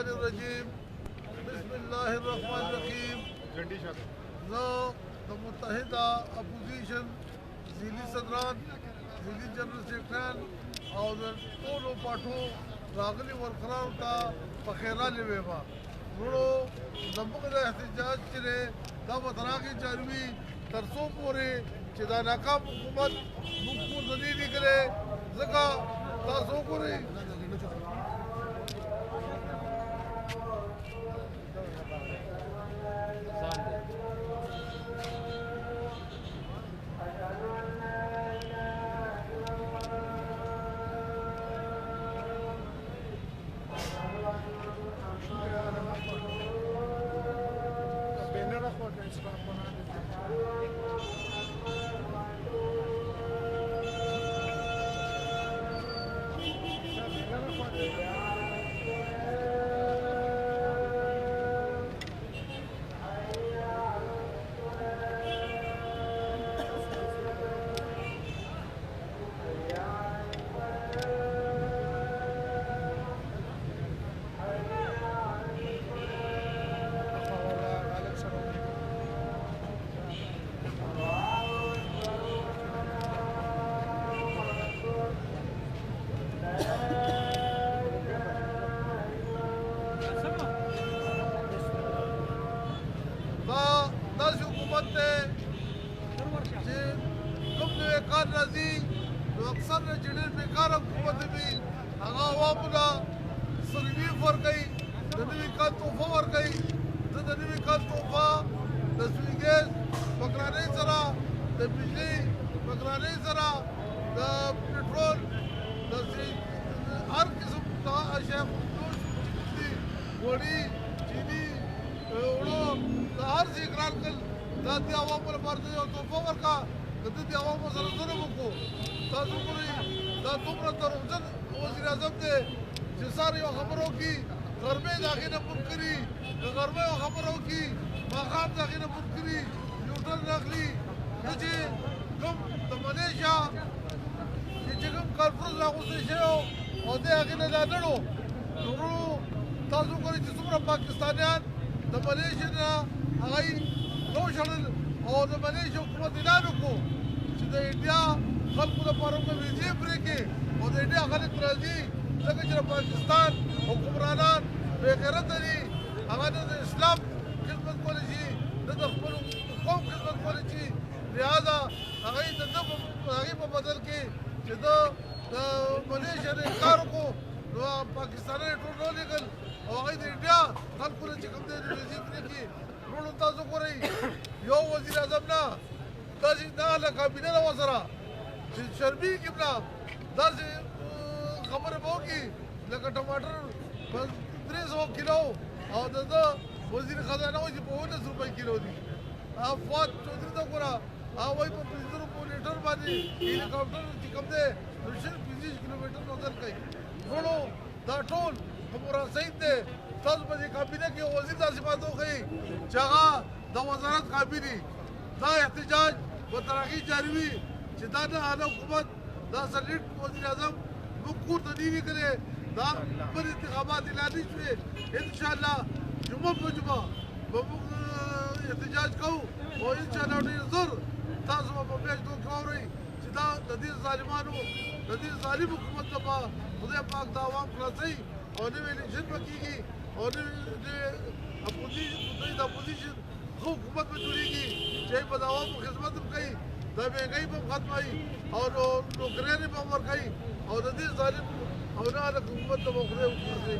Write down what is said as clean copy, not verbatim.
الشيطان الرجيم بسم الله الرحمن الرحيم زه د متحده اپوزیشن ځینی صدران ځینی جنرال سیکرټریان او د ټولو پاټو راغلي ورکرانو ته په خیراله ویما ورو زموږ د احتجاج چې دا به تر هغې جاري وي تر څو پورې چې دا ناکام حکومت موږ کور ته نه دي کړی ځکه تاسو وګورئ داسې حکومت دی چې کوم نوی کار راځي نو اکثر نه چې ډېر بېکاره حکومت وي هغه عوامو له سرویف ورکوي د نوي کال تحفه ورکوي زه د نوي کال تحفه د سوي ګیس په ګرانۍ سره د بجلۍ په ګرانۍ سره د پټرول داسې هر قسم اشیاء دي غوړي چیني اوړه د هر څه اقرار کړل دا د عوامو لپاره د یو تحفه ورکړه که ته د عوامو سره ظلم وکړو تاسو ګورئ دا دومره دروغجن وزیر اعظم دی چې سهار یو خبره وکړي غرمې د هغې نه پون کړي که غرمه یو خبره وکړي ماښام د هغې نه پون کړي نیوټن راخلي نه چې کوم د ملیشیا چې کوم کانفرنس راغوستی شوی او دی هغې نه دا نړو نو وروڼو تاسو ګورئ چې څومره پاکستانیان د ملیشیا نه هغه یې وشړل او د ملیشیا حکومت اعلان وکړو چې د انډیا خلکو لپاره به ویزې پرې کړي او د انډیا خلک راځي ځکه چې د پاکستان حکمرانان بې غیرته دي هغه نه د اسلام خدمت کولی شي نه د خپلو قوم خدمت کولی شي لہذا هغه یې د ده هغې په بدل کې چې ده د ملیشیا نه انکار وکړو نو پاکستانیان یې ټول راولېږل او هغوی د انډیا خلکو نه چې کوم دی ویزې پرې کړي وروڼو تاسو ګورئ یو وزیر اعظم نه داسې نه هله کابینه ده ورسره چې شرمېږي هم نه داسې خبرې به وکړي لکه ټماټر په 300 کیلو او د ده وزیر خزانه وایي چې په 19 روپۍ کیلو دي فواد چودھري ته ګوره هغه وایي په 15 روپو لیټر باندې هلیکاپټر چې کوم دی نو 25 کیلومیټر مزل کوي وروڼو دا ټول خبره صحیح دی تاسو په دې کابینه کې وزیر داسې باندې وښیي چې هغه د وزارت قابلي دا احتجاج به تر هغې جاري وي چې دا نه اعلی حکومت دا سلیټ وزیر اعظم موږ کور ته نه وي کړی دا بل انتخابات اعلاني شوې انشاءالله جمعه په جمعه به موږ احتجاج کوو او انشاءالله ډېر زر تاسو به په میاشتو کې واورئ چې دا د دې ظالمانو د دې ظالم حکومت لپاره خدای پاک د عوام خلاصوي او نوی الیکشن به کېږي او نوی اپوزیشن ښه حکومت به جوړېږي چې به د عوامو خدمت هم کوي دا مهنګۍ به هم ختموي او نوکریانې به هم ورکوي او د دې ظالم او نه هلک حکومت ته به خدای وکړي